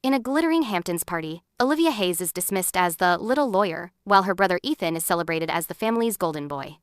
In a glittering Hamptons party, Olivia Hayes is dismissed as the little lawyer, while her brother Ethan is celebrated as the family's golden boy.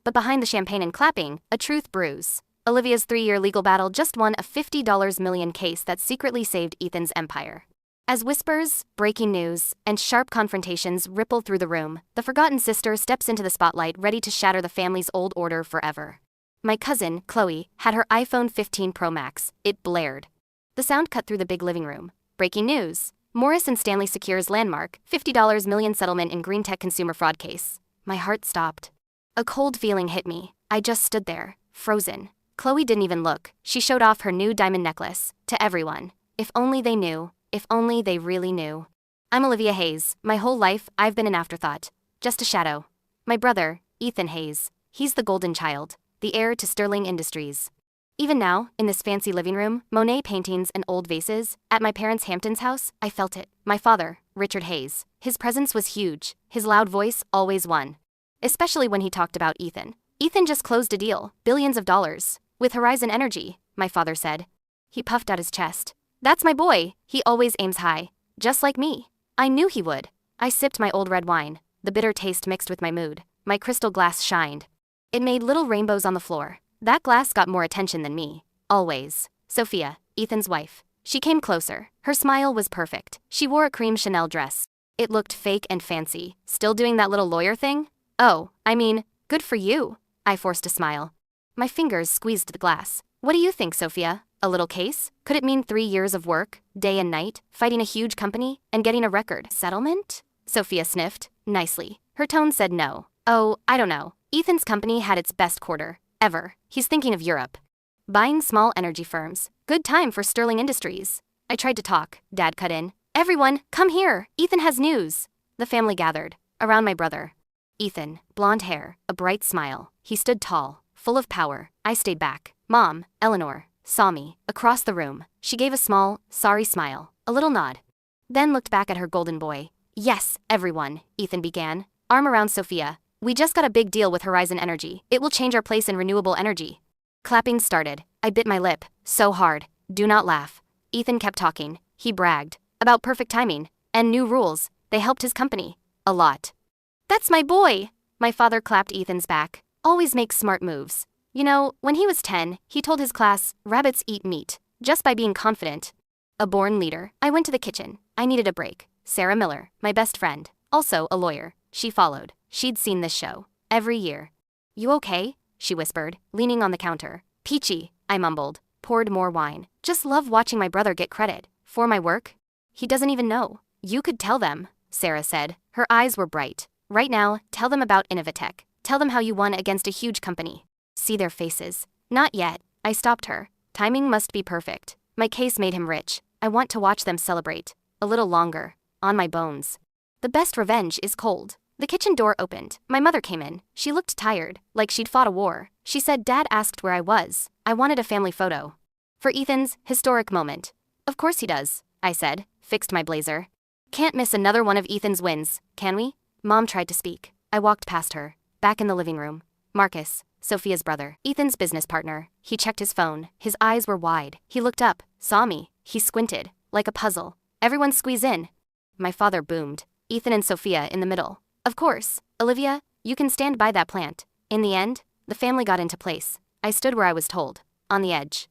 But behind the champagne and clapping, a truth brews. Olivia's 3-year legal battle just won a $50 million case that secretly saved Ethan's empire. As whispers, breaking news, and sharp confrontations ripple through the room, the forgotten sister steps into the spotlight ready to shatter the family's old order forever. My cousin, Chloe, had her iPhone 15 Pro Max. It blared. The sound cut through the big living room. Breaking news. Morris & Stanley secures landmark $50 million settlement in green tech consumer fraud case. My heart stopped. A cold feeling hit me. I just stood there, frozen. Chloe didn't even look. She showed off her new diamond necklace to everyone. If only they knew. If only they really knew. I'm Olivia Hayes. My whole life, I've been an afterthought. Just a shadow. My brother, Ethan Hayes. He's the golden child. The heir to Sterling Industries. Even now, in this fancy living room, Monet paintings and old vases, at my parents' Hamptons house, I felt it. My father, Richard Hayes. His presence was huge. His loud voice always won. Especially when he talked about Ethan. Ethan just closed a deal, billions of dollars. With Horizon Energy, my father said. He puffed out his chest. That's my boy. He always aims high. Just like me. I knew he would. I sipped my old red wine. The bitter taste mixed with my mood. My crystal glass shined. It made little rainbows on the floor. That glass got more attention than me. Always. Sophia, Ethan's wife. She came closer. Her smile was perfect. She wore a cream Chanel dress. It looked fake and fancy. Still doing that little lawyer thing? Oh, I mean, good for you. I forced a smile. My fingers squeezed the glass. What do you think, Sophia? A little case? Could it mean 3 years of work, day and night, fighting a huge company, and getting a record settlement? Sophia sniffed, nicely. Her tone said no. Oh, I don't know. Ethan's company had its best quarter. Ever. He's thinking of Europe. Buying small energy firms. Good time for Sterling Industries. I tried to talk. Dad cut in. Everyone, come here. Ethan has news. The family gathered. Around my brother. Ethan, blonde hair, a bright smile. He stood tall, full of power. I stayed back. Mom, Eleanor, saw me. Across the room. She gave a small, sorry smile. A little nod. Then looked back at her golden boy. Yes, everyone, Ethan began. Arm around Sophia. We just got a big deal with Horizon Energy. It will change our place in renewable energy. Clapping started. I bit my lip. So hard. Do not laugh. Ethan kept talking. He bragged. About perfect timing. And new rules. They helped his company. A lot. That's my boy! My father clapped Ethan's back. Always makes smart moves. You know, when he was 10, he told his class, rabbits eat meat. Just by being confident. A born leader. I went to the kitchen. I needed a break. Sarah Miller, my best friend. Also a lawyer. She followed. She'd seen this show. Every year. You okay? She whispered, leaning on the counter. Peachy, I mumbled. Poured more wine. Just love watching my brother get credit. For my work? He doesn't even know. You could tell them, Sarah said. Her eyes were bright. Right now, tell them about Innovatech. Tell them how you won against a huge company. See their faces. Not yet. I stopped her. Timing must be perfect. My case made him rich. I want to watch them celebrate. A little longer. On my bones. The best revenge is cold. The kitchen door opened. My mother came in. She looked tired, like she'd fought a war. She said Dad asked where I was. I wanted a family photo. For Ethan's historic moment. Of course he does, I said, fixed my blazer. Can't miss another one of Ethan's wins, can we? Mom tried to speak. I walked past her. Back in the living room. Marcus, Sophia's brother, Ethan's business partner. He checked his phone. His eyes were wide. He looked up, saw me. He squinted, like a puzzle. Everyone squeeze in. My father boomed. Ethan and Sophia in the middle. Of course, Olivia, you can stand by that plant. In the end, the family got into place. I stood where I was told, on the edge.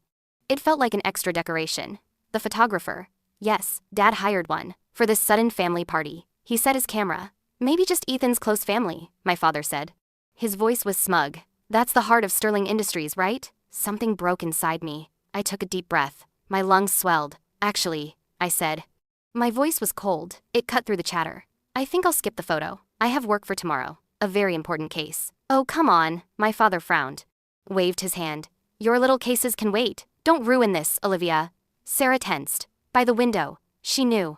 It felt like an extra decoration. The photographer. Yes, Dad hired one. For this sudden family party. He set his camera. Maybe just Ethan's close family, my father said. His voice was smug. That's the heart of Sterling Industries, right? Something broke inside me. I took a deep breath. My lungs swelled. Actually, I said. My voice was cold. It cut through the chatter. I think I'll skip the photo. I have work for tomorrow. A very important case. Oh, come on, my father frowned. Waved his hand. Your little cases can wait. Don't ruin this, Olivia. Sarah tensed. By the window. She knew.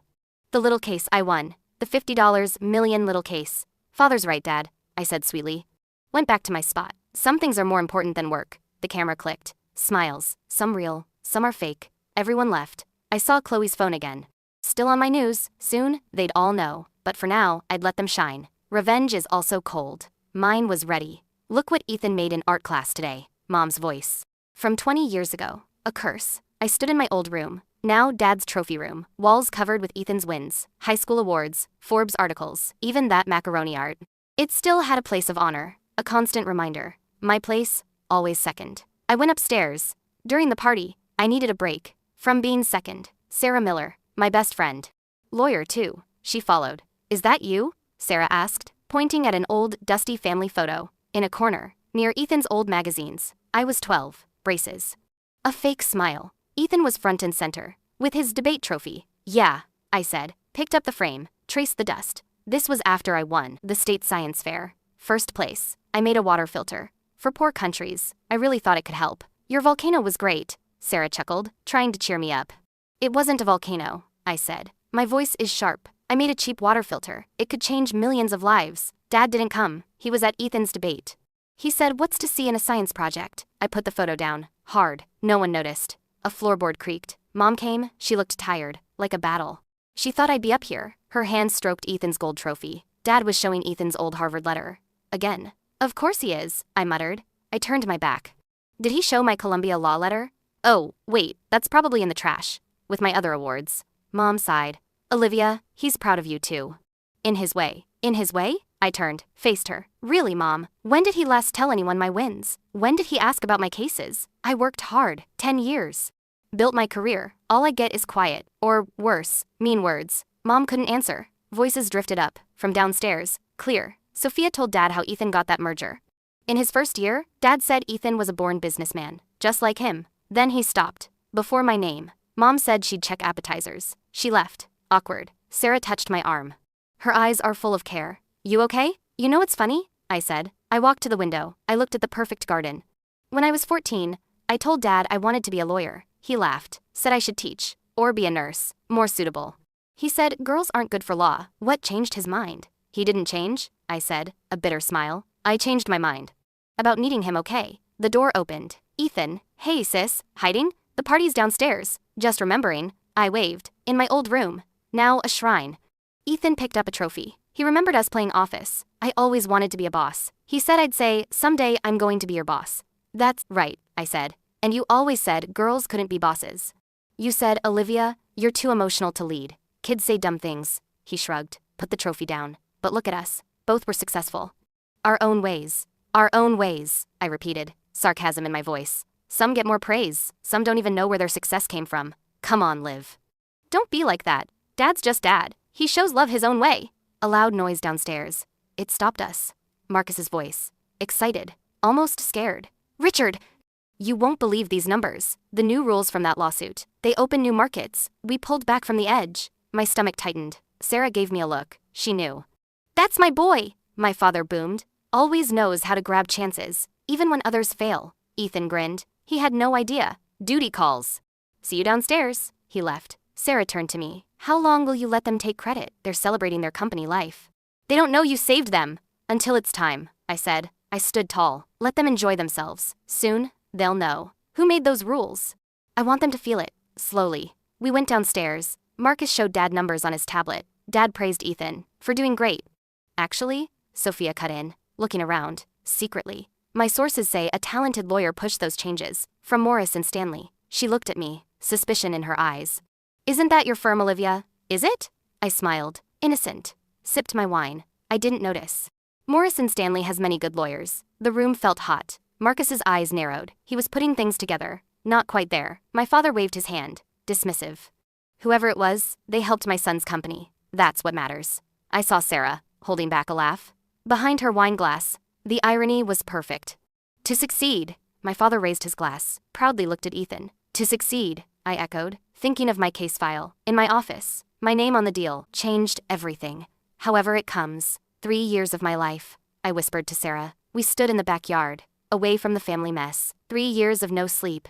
The little case I won. The $50 million little case. Father's right, Dad, I said sweetly. Went back to my spot. Some things are more important than work. The camera clicked. Smiles. Some real, some are fake. Everyone left. I saw Chloe's phone again. Still on my news. Soon, they'd all know. But for now, I'd let them shine. Revenge is also cold. Mine was ready. Look what Ethan made in art class today. Mom's voice. From 20 years ago. A curse. I stood in my old room. Now Dad's trophy room, walls covered with Ethan's wins, high school awards, Forbes articles, even that macaroni art. It still had a place of honor, a constant reminder. My place, always second. I went upstairs. During the party, I needed a break. From being second. Sarah Miller, my best friend. Lawyer too, she followed. Is that you? Sarah asked, pointing at an old, dusty family photo. In a corner, near Ethan's old magazines. I was 12, braces. A fake smile. Ethan was front and center, with his debate trophy. Yeah, I said, picked up the frame, traced the dust. This was after I won the state science fair. First place. I made a water filter. For poor countries, I really thought it could help. Your volcano was great, Sarah chuckled, trying to cheer me up. It wasn't a volcano, I said. My voice is sharp. I made a cheap water filter. It could change millions of lives. Dad didn't come. He was at Ethan's debate. He said, what's to see in a science project? I put the photo down. Hard. No one noticed. A floorboard creaked. Mom came. She looked tired, like a battle. She thought I'd be up here. Her hand stroked Ethan's gold trophy. Dad was showing Ethan's old Harvard letter. Again. Of course he is, I muttered. I turned my back. Did he show my Columbia law letter? Oh, wait, that's probably in the trash. With my other awards. Mom sighed. Olivia, he's proud of you too. In his way. In his way? I turned, faced her. Really, Mom? When did he last tell anyone my wins? When did he ask about my cases? I worked hard, 10 years. Built my career. All I get is quiet, or worse, mean words. Mom couldn't answer. Voices drifted up, from downstairs, clear. Sophia told Dad how Ethan got that merger. In his first year, Dad said Ethan was a born businessman, just like him. Then he stopped. Before my name. Mom said she'd check appetizers. She left. Awkward. Sarah touched my arm. Her eyes are full of care. You okay? You know what's funny? I said. I walked to the window. I looked at the perfect garden. When I was 14, I told Dad I wanted to be a lawyer. He laughed, said I should teach, or be a nurse, more suitable. He said girls aren't good for law. What changed his mind? He didn't change, I said, a bitter smile. I changed my mind. About needing him, okay. The door opened. Ethan, hey sis, hiding? The party's downstairs. Just remembering. I waved. In my old room. Now a shrine. Ethan picked up a trophy. He remembered us playing office. I always wanted to be a boss. He said I'd say, someday I'm going to be your boss. That's right, I said. And you always said girls couldn't be bosses. You said, Olivia, you're too emotional to lead. Kids say dumb things. He shrugged, put the trophy down. But look at us. Both were successful. Our own ways. Our own ways, I repeated, sarcasm in my voice. Some get more praise. Some don't even know where their success came from. Come on, Liv. Don't be like that. Dad's just Dad. He shows love his own way. A loud noise downstairs. It stopped us. Marcus's voice. Excited. Almost scared. Richard! You won't believe these numbers. The new rules from that lawsuit. They open new markets. We pulled back from the edge. My stomach tightened. Sarah gave me a look. She knew. That's my boy! My father boomed. Always knows how to grab chances, even when others fail. Ethan grinned. He had no idea. Duty calls. See you downstairs. He left. Sarah turned to me. How long will you let them take credit? They're celebrating their company life. They don't know you saved them. Until it's time, I said. I stood tall. Let them enjoy themselves. Soon, they'll know. Who made those rules? I want them to feel it. Slowly. We went downstairs. Marcus showed Dad numbers on his tablet. Dad praised Ethan for doing great. Actually, Sophia cut in, looking around, secretly. My sources say a talented lawyer pushed those changes, from Morris and Stanley. She looked at me, suspicion in her eyes. Isn't that your firm, Olivia? Is it? I smiled, innocent. Sipped my wine. I didn't notice. Morris and Stanley has many good lawyers. The room felt hot. Marcus's eyes narrowed. He was putting things together. Not quite there. My father waved his hand, dismissive. Whoever it was, they helped my son's company. That's what matters. I saw Sarah, holding back a laugh. Behind her wine glass, the irony was perfect. To succeed, my father raised his glass, proudly looked at Ethan. To succeed, I echoed, thinking of my case file. In my office, my name on the deal changed everything. However it comes, 3 years of my life, I whispered to Sarah. We stood in the backyard, away from the family mess. 3 years of no sleep.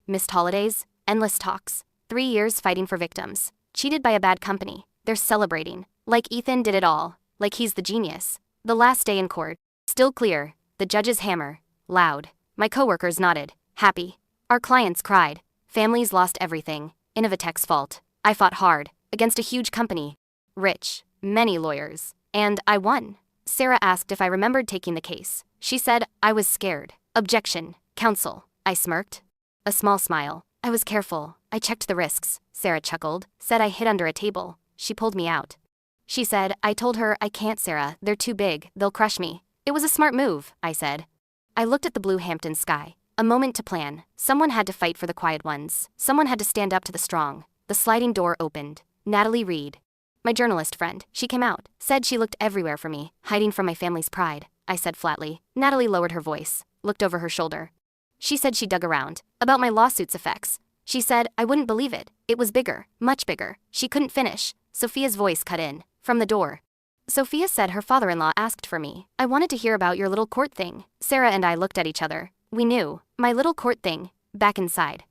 Missed holidays, endless talks. 3 years fighting for victims. Cheated by a bad company. They're celebrating. Like Ethan did it all. Like he's the genius. The last day in court. Still clear. The judge's hammer. Loud. My coworkers nodded. Happy. Our clients cried. Families lost everything. Innovatech's fault. I fought hard. Against a huge company. Rich. Many lawyers. And I won. Sarah asked if I remembered taking the case. She said I was scared. Objection. Counsel. I smirked. A small smile. I was careful. I checked the risks, Sarah chuckled, said I hid under a table. She pulled me out. She said, I told her, I can't, Sarah, they're too big, they'll crush me. It was a smart move, I said. I looked at the blue Hampton sky. A moment to plan. Someone had to fight for the quiet ones. Someone had to stand up to the strong. The sliding door opened. Natalie Reed. My journalist friend. She came out. Said she looked everywhere for me, hiding from my family's pride. I said flatly. Natalie lowered her voice, looked over her shoulder. She said she dug around. About my lawsuit's effects. She said, I wouldn't believe it. It was bigger, much bigger. She couldn't finish. Sophia's voice cut in. From the door. Sophia said her father-in-law asked for me. I wanted to hear about your little court thing. Sarah and I looked at each other. We knew. My little court thing. Back inside.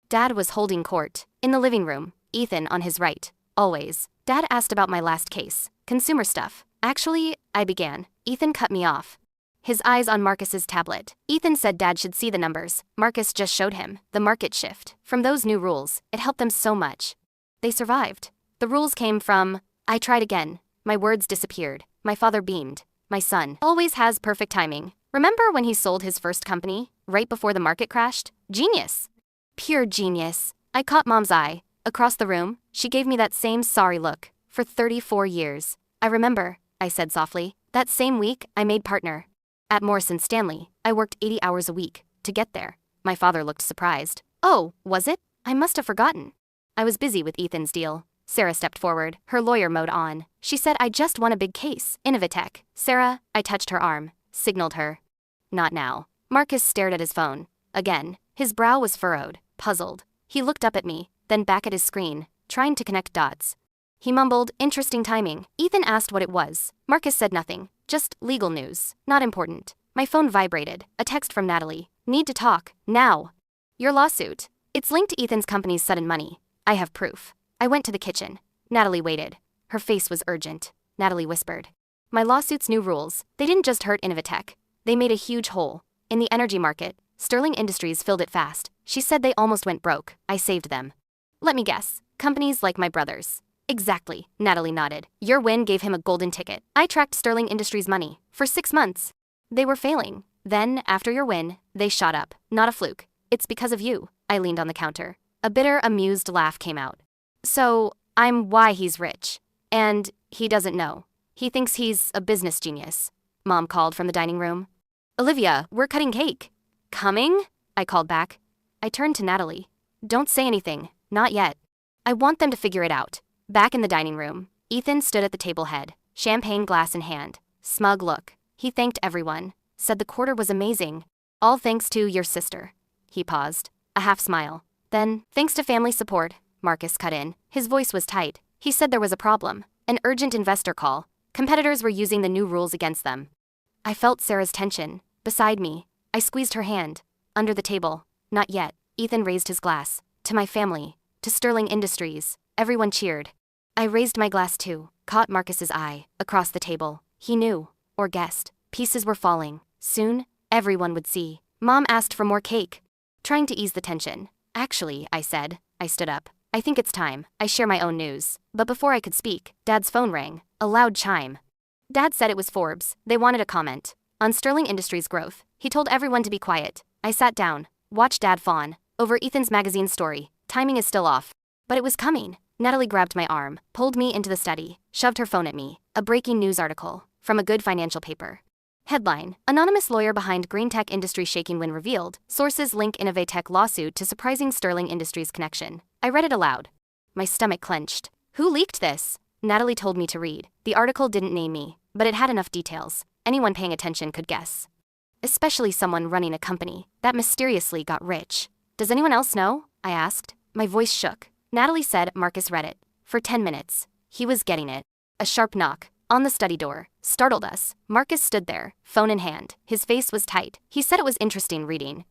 Dad was holding court. In the living room. Ethan on his right. Always. Dad asked about my last case. Consumer stuff. Actually, I began. Ethan cut me off. His eyes on Marcus's tablet. Ethan said Dad should see the numbers. Marcus just showed him. The market shift. From those new rules, it helped them so much. They survived. The rules came from... I tried again. My words disappeared. My father beamed. My son always has perfect timing. Remember when he sold his first company? Right before the market crashed? Genius. Pure genius. I caught Mom's eye. Across the room, she gave me that same sorry look. For 34 years. I remember, I said softly. That same week, I made partner. At Morrison Stanley, I worked 80 hours a week. To get there. My father looked surprised. Oh, was it? I must have forgotten. I was busy with Ethan's deal. Sarah stepped forward, her lawyer mode on. She said I just won a big case. Innovatech. Sarah, I touched her arm. Signaled her. Not now. Marcus stared at his phone. Again. His brow was furrowed. Puzzled. He looked up at me, then back at his screen, trying to connect dots. He mumbled, interesting timing. Ethan asked what it was. Marcus said nothing. Just legal news. Not important. My phone vibrated. A text from Natalie. Need to talk. Now. Your lawsuit. It's linked to Ethan's company's sudden money. I have proof. I went to the kitchen. Natalie waited. Her face was urgent. Natalie whispered. My lawsuit's new rules. They didn't just hurt Innovatech. They made a huge hole. In the energy market, Sterling Industries filled it fast. She said they almost went broke. I saved them. Let me guess. Companies like my brother's. Exactly, Natalie nodded. Your win gave him a golden ticket. I tracked Sterling Industries' money. For 6 months. They were failing. Then, after your win, they shot up. Not a fluke. It's because of you. I leaned on the counter. A bitter, amused laugh came out. So, I'm why he's rich. And he doesn't know. He thinks he's a business genius. Mom called from the dining room. Olivia, we're cutting cake. Coming? I called back. I turned to Natalie. Don't say anything. Not yet. I want them to figure it out. Back in the dining room, Ethan stood at the table head, champagne glass in hand. Smug look. He thanked everyone. Said the quarter was amazing. All thanks to your sister. He paused. A half smile. Then, thanks to family support. Marcus cut in. His voice was tight. He said there was a problem. An urgent investor call. Competitors were using the new rules against them. I felt Sarah's tension. Beside me. I squeezed her hand. Under the table. Not yet. Ethan raised his glass. To my family. To Sterling Industries. Everyone cheered. I raised my glass too. Caught Marcus's eye. Across the table. He knew. Or guessed. Pieces were falling. Soon, everyone would see. Mom asked for more cake. Trying to ease the tension. Actually, I said. I stood up. I think it's time. I share my own news. But before I could speak, Dad's phone rang. A loud chime. Dad said it was Forbes. They wanted a comment. On Sterling Industries' growth. He told everyone to be quiet. I sat down. Watched Dad fawn. Over Ethan's magazine story. Timing is still off. But it was coming. Natalie grabbed my arm. Pulled me into the study. Shoved her phone at me. A breaking news article. From a good financial paper. Headline. Anonymous lawyer behind green tech industry shaking when revealed. Sources link Innovatech lawsuit to surprising Sterling Industries connection. I read it aloud. My stomach clenched. Who leaked this? Natalie told me to read. The article didn't name me, but it had enough details. Anyone paying attention could guess. Especially someone running a company that mysteriously got rich. Does anyone else know? I asked. My voice shook. Natalie said Marcus read it. For 10 minutes. He was getting it. A sharp knock. On the study door. Startled us. Marcus stood there, phone in hand. His face was tight. He said it was interesting reading.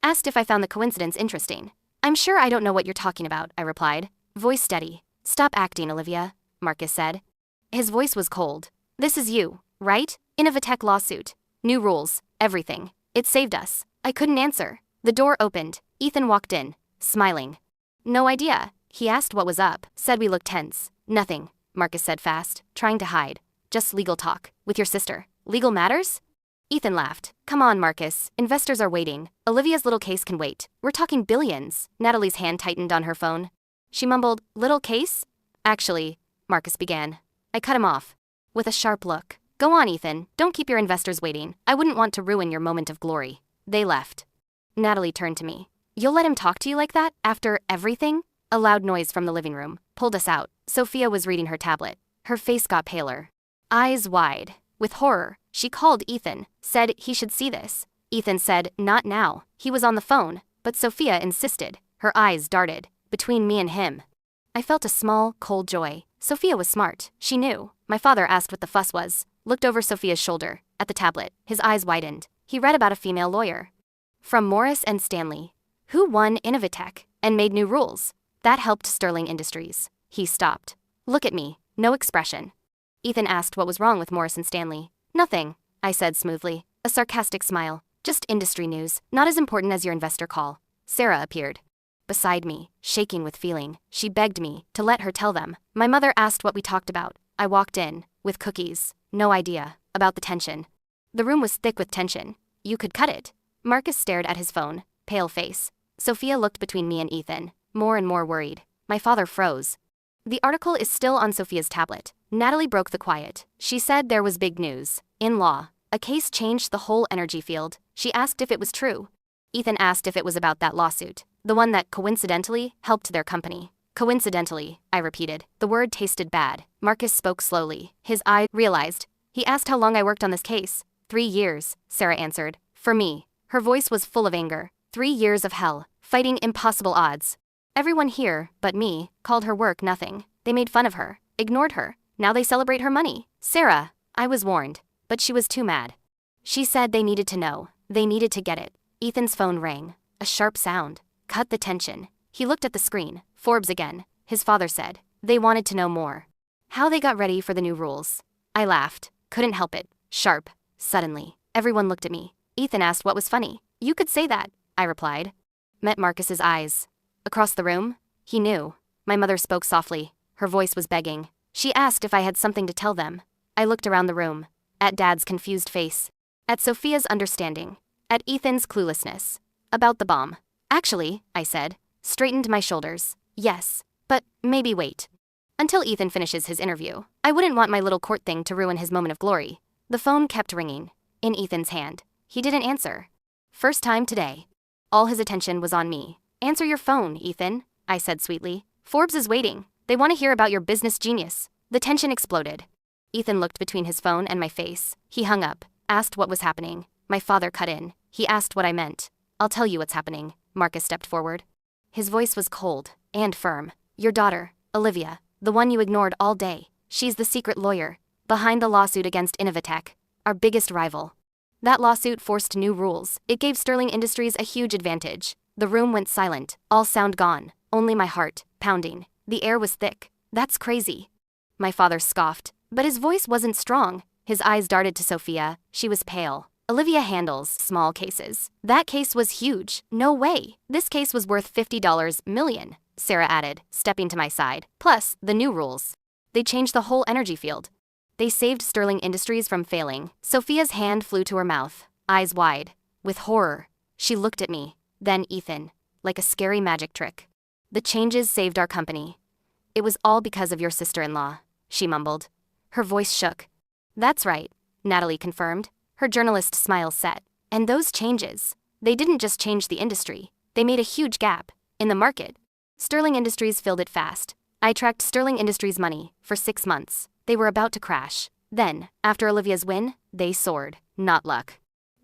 Asked if I found the coincidence interesting. I'm sure I don't know what you're talking about, I replied. Voice steady. Stop acting, Olivia, Marcus said. His voice was cold. This is you, right? Innovatech lawsuit. New rules. Everything. It saved us. I couldn't answer. The door opened. Ethan walked in, smiling. No idea. He asked what was up. Said we looked tense. Nothing, Marcus said fast, trying to hide. Just legal talk. With your sister. Legal matters? Ethan laughed. Come on, Marcus. Investors are waiting. Olivia's little case can wait. We're talking billions. Natalie's hand tightened on her phone. She mumbled, little case? Actually, Marcus began. I cut him off with a sharp look. Go on, Ethan. Don't keep your investors waiting. I wouldn't want to ruin your moment of glory. They left. Natalie turned to me. You'll let him talk to you like that? After everything? A loud noise from the living room pulled us out. Sophia was reading her tablet. Her face got paler. Eyes wide. With horror, she called Ethan, said he should see this. Ethan said, not now. He was on the phone, but Sophia insisted. Her eyes darted between me and him. I felt a small, cold joy. Sophia was smart. She knew. My father asked what the fuss was, looked over Sophia's shoulder, at the tablet. His eyes widened. He read about a female lawyer. From Morris and Stanley, who won Innovatech and made new rules. That helped Sterling Industries. He stopped. Look at me. No expression. Ethan asked what was wrong with Morris and Stanley. Nothing, I said smoothly. A sarcastic smile. Just industry news, not as important as your investor call. Sarah appeared beside me, shaking with feeling. She begged me to let her tell them. My mother asked what we talked about. I walked in, with cookies. No idea about the tension. The room was thick with tension. You could cut it. Marcus stared at his phone, pale face. Sophia looked between me and Ethan, more and more worried. My father froze. The article is still on Sophia's tablet. Natalie broke the quiet. She said there was big news. In law, a case changed the whole energy field. She asked if it was true. Ethan asked if it was about that lawsuit, the one that coincidentally helped their company. Coincidentally, I repeated. The word tasted bad. Marcus spoke slowly. His eye realized. He asked how long I worked on this case. 3 years, Sarah answered. For me. Her voice was full of anger. 3 years of hell, fighting impossible odds. Everyone here, but me, called her work nothing. They made fun of her, ignored her. Now they celebrate her money. Sarah, I was warned, but she was too mad. She said they needed to know. They needed to get it. Ethan's phone rang. A sharp sound. Cut the tension. He looked at the screen. Forbes again. His father said. They wanted to know more. How they got ready for the new rules. I laughed. Couldn't help it. Sharp. Suddenly, everyone looked at me. Ethan asked what was funny. You could say that, I replied. Met Marcus's eyes. Across the room? He knew. My mother spoke softly. Her voice was begging. She asked if I had something to tell them. I looked around the room. At Dad's confused face. At Sophia's understanding. At Ethan's cluelessness. About the bomb. Actually, I said. Straightened my shoulders. Yes, but maybe wait. Until Ethan finishes his interview. I wouldn't want my little court thing to ruin his moment of glory. The phone kept ringing. In Ethan's hand. He didn't answer. First time today. All his attention was on me. Answer your phone, Ethan, I said sweetly. Forbes is waiting. They want to hear about your business genius. The tension exploded. Ethan looked between his phone and my face. He hung up, asked what was happening. My father cut in. He asked what I meant. I'll tell you what's happening. Marcus stepped forward. His voice was cold and firm. Your daughter, Olivia, the one you ignored all day. She's the secret lawyer behind the lawsuit against Innovatech, our biggest rival. That lawsuit forced new rules. It gave Sterling Industries a huge advantage. The room went silent, all sound gone, only my heart, pounding. The air was thick. That's crazy. My father scoffed, but his voice wasn't strong. His eyes darted to Sophia. She was pale. Olivia handles small cases. That case was huge. No way. This case was worth $50 million, Sarah added, stepping to my side. Plus, the new rules. They changed the whole energy field. They saved Sterling Industries from failing. Sophia's hand flew to her mouth, eyes wide. With horror, she looked at me. Then Ethan, like a scary magic trick. The changes saved our company. It was all because of your sister-in-law, she mumbled. Her voice shook. That's right, Natalie confirmed. Her journalist smile set. And those changes, they didn't just change the industry. They made a huge gap in the market. Sterling Industries filled it fast. I tracked Sterling Industries' money for 6 months. They were about to crash. Then, after Olivia's win, they soared. Not luck.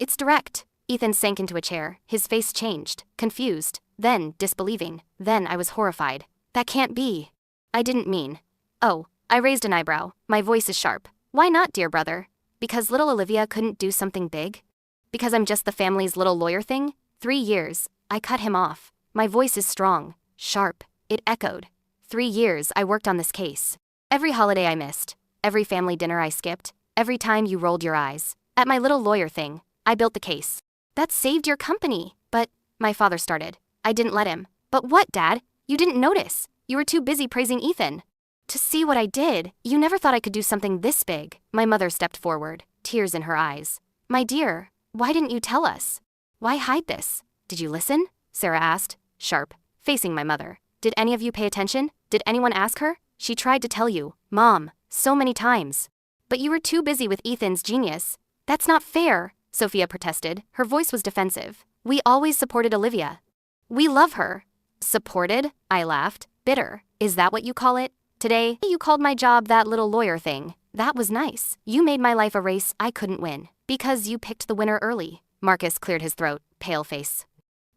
It's direct. Ethan sank into a chair. His face changed, confused, then disbelieving. Then I was horrified. That can't be. I didn't mean. Oh, I raised an eyebrow. My voice is sharp. Why not, dear brother? Because little Olivia couldn't do something big? Because I'm just the family's little lawyer thing? 3 years. I cut him off. My voice is strong, sharp. It echoed. 3 years I worked on this case. Every holiday I missed. Every family dinner I skipped. Every time you rolled your eyes. At my little lawyer thing, I built the case. That saved your company. But, my father started. I didn't let him. But what, Dad? You didn't notice. You were too busy praising Ethan. To see what I did, you never thought I could do something this big. My mother stepped forward, tears in her eyes. My dear, why didn't you tell us? Why hide this? Did you listen? Sarah asked, sharp, facing my mother. Did any of you pay attention? Did anyone ask her? She tried to tell you, Mom, so many times. But you were too busy with Ethan's genius. That's not fair, Sophia protested. Her voice was defensive. We always supported Olivia. We love her. Supported? I laughed. Bitter. Is that what you call it? Today, you called my job that little lawyer thing. That was nice. You made my life a race I couldn't win. Because you picked the winner early. Marcus cleared his throat, pale face.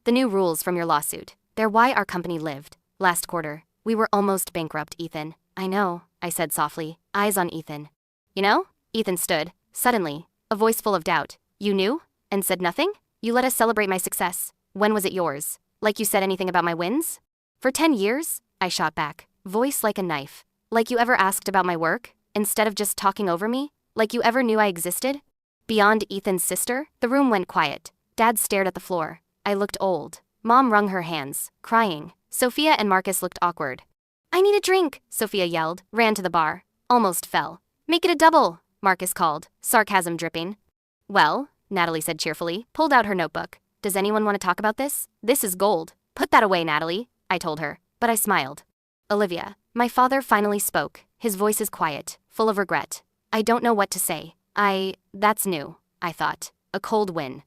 The new rules from your lawsuit. They're why our company lived. Last quarter, we were almost bankrupt, Ethan. I know, I said softly, eyes on Ethan. You know? Ethan stood, suddenly, a voice full of doubt. You knew? And said nothing? You let us celebrate my success. When was it yours? Like you said anything about my wins? For 10 years? I shot back, voice like a knife. Like you ever asked about my work, instead of just talking over me? Like you ever knew I existed? Beyond Ethan's sister, the room went quiet. Dad stared at the floor. I looked old. Mom wrung her hands, crying. Sophia and Marcus looked awkward. I need a drink, Sophia yelled, ran to the bar. Almost fell. Make it a double, Marcus called, sarcasm dripping. Well, Natalie said cheerfully, pulled out her notebook. Does anyone want to talk about this? This is gold. Put that away, Natalie, I told her, but I smiled. Olivia, my father finally spoke. His voice is quiet, full of regret. I don't know what to say. That's new, I thought. A cold win.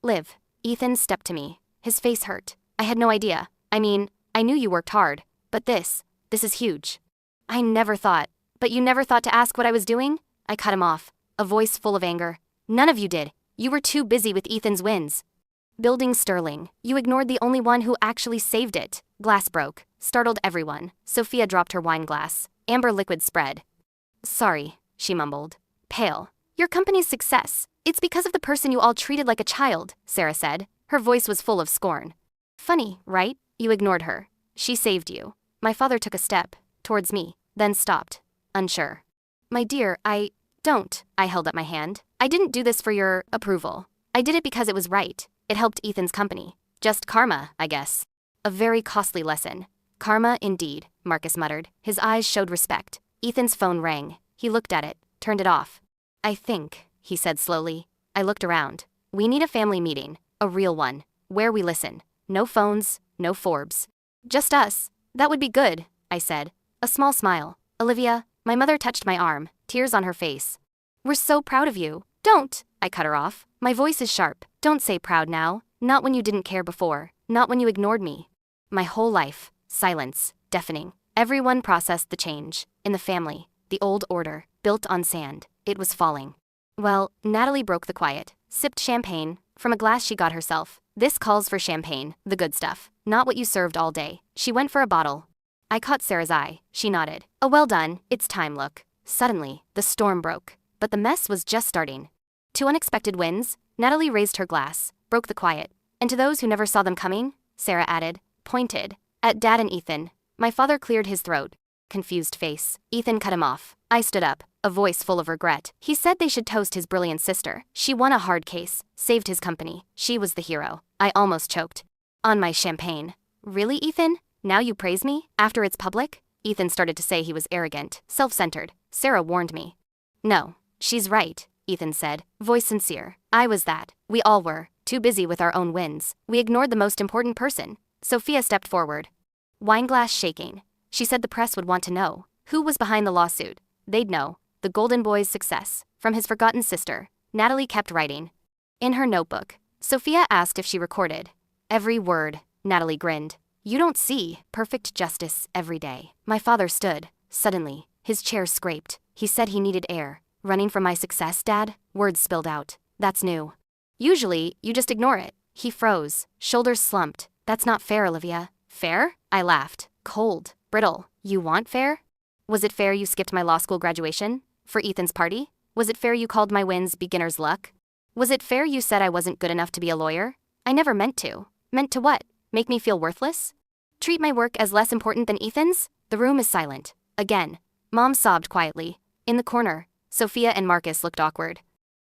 Liv. Ethan stepped to me. His face hurt. I had no idea. I mean, I knew you worked hard, but this is huge. I never thought. But you never thought to ask what I was doing? I cut him off, a voice full of anger. None of you did. You were too busy with Ethan's wins. Building Sterling. You ignored the only one who actually saved it. Glass broke. Startled everyone. Sophia dropped her wine glass. Amber liquid spread. Sorry, she mumbled. Pale. Your company's success. It's because of the person you all treated like a child, Sarah said. Her voice was full of scorn. Funny, right? You ignored her. She saved you. My father took a step towards me, then stopped, unsure. My dear, don't. I held up my hand. I didn't do this for your approval. I did it because it was right. It helped Ethan's company. Just karma, I guess. A very costly lesson. Karma indeed, Marcus muttered. His eyes showed respect. Ethan's phone rang. He looked at it, turned it off. I think, he said slowly. I looked around. We need a family meeting, a real one, where we listen. No phones, no Forbes. Just us. That would be good, I said. A small smile. Olivia, my mother touched my arm, tears on her face. We're so proud of you. Don't, I cut her off. My voice is sharp. Don't say proud now. Not when you didn't care before. Not when you ignored me. My whole life. Silence. Deafening. Everyone processed the change. In the family. The old order. Built on sand. It was falling. Well, Natalie broke the quiet. Sipped champagne. From a glass she got herself. This calls for champagne. The good stuff. Not what you served all day. She went for a bottle. I caught Sarah's eye. She nodded. Oh, well done. It's time, look. Suddenly, the storm broke. But the mess was just starting. To unexpected wins, Natalie raised her glass, broke the quiet. And to those who never saw them coming, Sarah added, pointed, at Dad and Ethan. My father cleared his throat. Confused face. Ethan cut him off. I stood up, a voice full of regret. He said they should toast his brilliant sister. She won a hard case, saved his company. She was the hero. I almost choked. On my champagne. Really, Ethan? Now you praise me? After it's public? Ethan started to say he was arrogant, self-centered. Sarah warned me. No, she's right, Ethan said, voice sincere. I was that. We all were. Too busy with our own wins. We ignored the most important person. Sophia stepped forward. Wineglass shaking. She said the press would want to know. Who was behind the lawsuit? They'd know. The Golden Boy's success. From his forgotten sister. Natalie kept writing. In her notebook. Sophia asked if she recorded. Every word. Natalie grinned. You don't see perfect justice every day. My father stood. Suddenly, his chair scraped. He said he needed air. Running from my success, Dad? Words spilled out. That's new. Usually, you just ignore it. He froze. Shoulders slumped. That's not fair, Olivia. Fair? I laughed. Cold. Brittle. You want fair? Was it fair you skipped my law school graduation? For Ethan's party? Was it fair you called my wins beginner's luck? Was it fair you said I wasn't good enough to be a lawyer? I never meant to. Meant to what? Make me feel worthless? Treat my work as less important than Ethan's? The room is silent. Again. Mom sobbed quietly. In the corner, Sophia and Marcus looked awkward.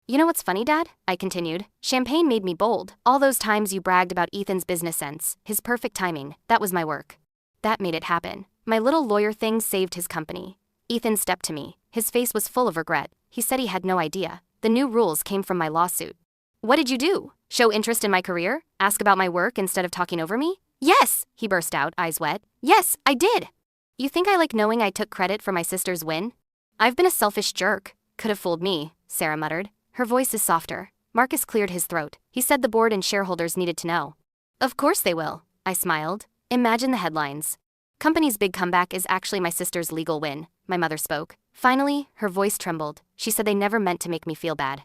You know what's funny, Dad? I continued. Champagne made me bold. All those times you bragged about Ethan's business sense, his perfect timing, that was my work. That made it happen. My little lawyer thing saved his company. Ethan stepped to me. His face was full of regret. He said he had no idea. The new rules came from my lawsuit. What did you do? Show interest in my career? Ask about my work instead of talking over me? Yes, he burst out, eyes wet. Yes, I did. You think I like knowing I took credit for my sister's win? I've been a selfish jerk. Could have fooled me, Sarah muttered. Her voice is softer. Marcus cleared his throat. He said the board and shareholders needed to know. Of course they will, I smiled. Imagine the headlines. Company's big comeback is actually my sister's legal win, my mother spoke. Finally, her voice trembled. She said they never meant to make me feel bad.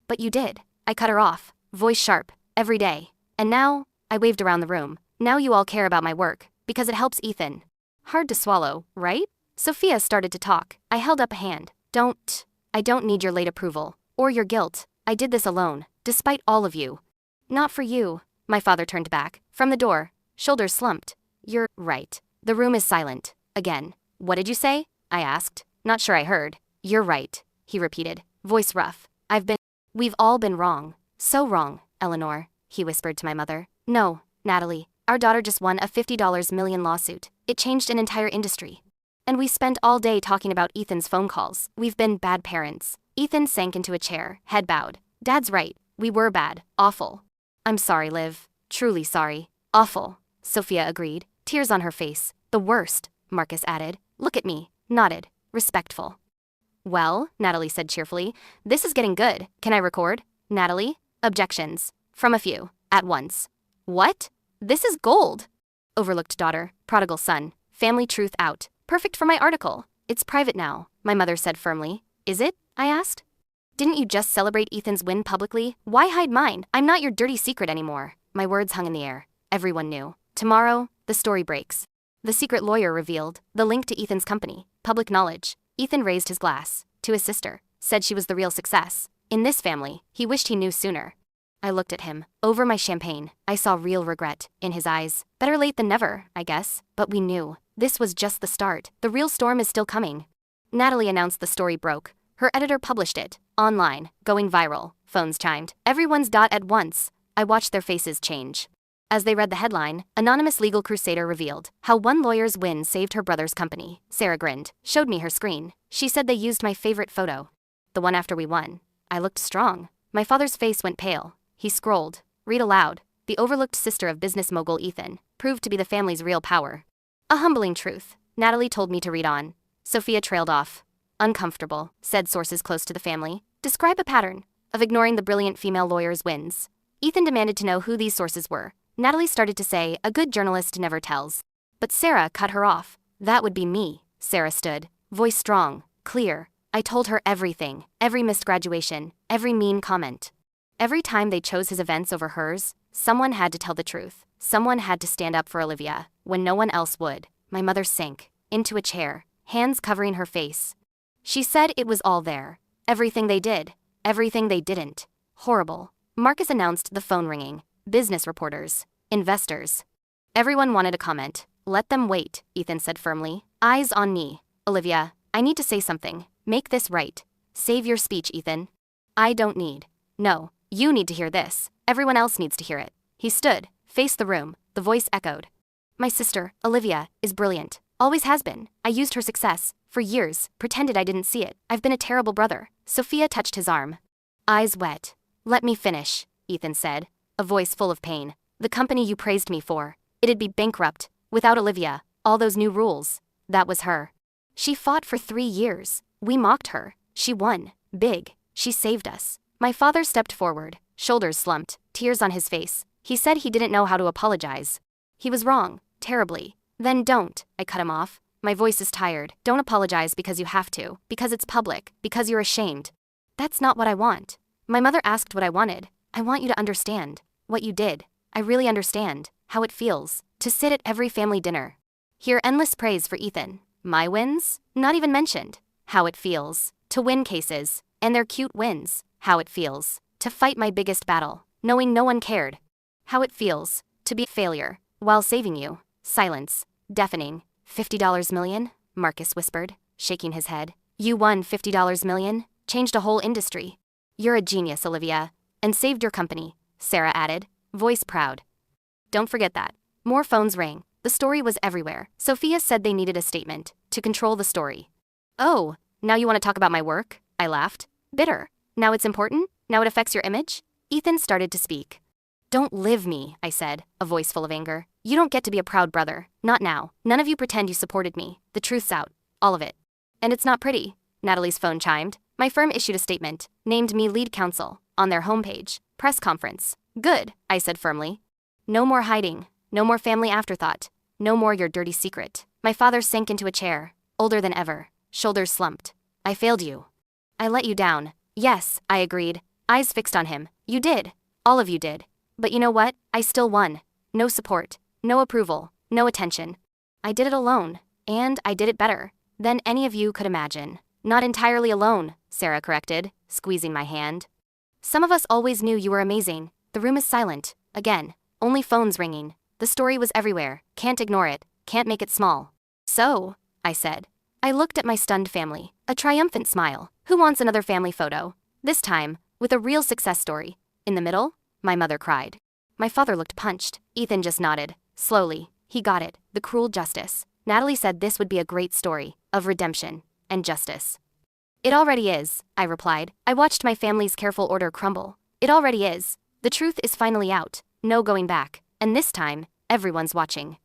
But you did. I cut her off, voice sharp, every day. And now, I waved around the room. Now you all care about my work, because it helps Ethan. Hard to swallow, right? Sophia started to talk. I held up a hand. I don't need your late approval, or your guilt. I did this alone, despite all of you. Not for you. My father turned back, from the door, shoulders slumped. You're right. The room is silent. Again. What did you say? I asked. Not sure I heard. You're right, he repeated, voice rough. We've all been wrong. So wrong, Eleanor, he whispered to my mother. No, Natalie, our daughter just won a $50 million lawsuit. It changed an entire industry. And we spent all day talking about Ethan's phone calls. We've been bad parents. Ethan sank into a chair, head bowed. Dad's right. We were bad. Awful. I'm sorry, Liv. Truly sorry. Awful. Sophia agreed, tears on her face. The worst, Marcus added. Look at me. Nodded. Respectful. Well, Natalie said cheerfully, this is getting good. Can I record? Natalie? Objections. From a few. At once. What? This is gold. Overlooked daughter, prodigal son, family truth out. Perfect for my article. It's private now, my mother said firmly. Is it? I asked. Didn't you just celebrate Ethan's win publicly? Why hide mine? I'm not your dirty secret anymore. My words hung in the air. Everyone knew. Tomorrow, the story breaks. The secret lawyer revealed the link to Ethan's company. Public knowledge. Ethan raised his glass to his sister, said she was the real success. In this family, he wished he knew sooner. I looked at him. Over my champagne, I saw real regret in his eyes. Better late than never, I guess. But we knew. This was just the start. The real storm is still coming. Natalie announced the story broke. Her editor published it. Online. Going viral. Phones chimed. Everyone's dot at once. I watched their faces change. As they read the headline, anonymous legal crusader revealed how one lawyer's win saved her brother's company. Sarah grinned, showed me her screen. She said they used my favorite photo. The one after we won. I looked strong. My father's face went pale. He scrolled. Read aloud. The overlooked sister of business mogul Ethan proved to be the family's real power. A humbling truth. Natalie told me to read on. Sophia trailed off. Uncomfortable, said sources close to the family. Describe a pattern of ignoring the brilliant female lawyer's wins. Ethan demanded to know who these sources were. Natalie started to say, a good journalist never tells. But Sarah cut her off. That would be me. Sarah stood, voice strong, clear. I told her everything, every missed graduation, every mean comment. Every time they chose his events over hers, someone had to tell the truth. Someone had to stand up for Olivia, when no one else would. My mother sank into a chair, hands covering her face. She said it was all there. Everything they did, everything they didn't. Horrible. Marcus announced the phone ringing. Business reporters, investors. Everyone wanted a comment. Let them wait, Ethan said firmly. Eyes on me. Olivia, I need to say something. Make this right. Save your speech, Ethan. I don't need. No, you need to hear this. Everyone else needs to hear it. He stood, faced the room. The voice echoed. My sister, Olivia, is brilliant. Always has been. I used her success, for years, pretended I didn't see it. I've been a terrible brother. Sophia touched his arm. Eyes wet. Let me finish, Ethan said. A voice full of pain. The company you praised me for. It'd be bankrupt. Without Olivia. All those new rules. That was her. She fought for 3 years. We mocked her. She won. Big. She saved us. My father stepped forward. Shoulders slumped. Tears on his face. He said he didn't know how to apologize. He was wrong. Terribly. Then don't. I cut him off. My voice is tired. Don't apologize because you have to. Because it's public. Because you're ashamed. That's not what I want. My mother asked what I wanted. I want you to understand. What you did. I really understand. How it feels. To sit at every family dinner. Hear endless praise for Ethan. My wins? Not even mentioned. How it feels. To win cases. And their cute wins. How it feels. To fight my biggest battle. Knowing no one cared. How it feels. To be a failure. While saving you. Silence. Deafening. $50 million? Marcus whispered, shaking his head. You won $50 million? Changed a whole industry. You're a genius, Olivia. And saved your company. Sarah added, voice proud. Don't forget that. More phones rang. The story was everywhere. Sophia said they needed a statement to control the story. Oh, now you want to talk about my work? I laughed. Bitter. Now it's important? Now it affects your image? Ethan started to speak. Don't live me, I said, a voice full of anger. You don't get to be a proud brother. Not now. None of you pretend you supported me. The truth's out. All of it. And it's not pretty. Natalie's phone chimed. My firm issued a statement, named me lead counsel, on their homepage. Press conference. Good, I said firmly. No more hiding. No more family afterthought. No more your dirty secret. My father sank into a chair, older than ever, shoulders slumped. I failed you. I let you down. Yes, I agreed, eyes fixed on him. You did. All of you did. But you know what? I still won. No support. No approval. No attention. I did it alone. And I did it better than any of you could imagine. Not entirely alone, Sarah corrected, squeezing my hand. Some of us always knew you were amazing. The room is silent. Again. Only phones ringing. The story was everywhere. Can't ignore it. Can't make it small. So, I said. I looked at my stunned family. A triumphant smile. Who wants another family photo? This time, with a real success story. In the middle? My mother cried. My father looked punched. Ethan just nodded. Slowly, he got it. The cruel justice. Natalie said this would be a great story. Of redemption. And justice. It already is, I replied. I watched my family's careful order crumble. It already is. The truth is finally out. No going back. And this time, everyone's watching.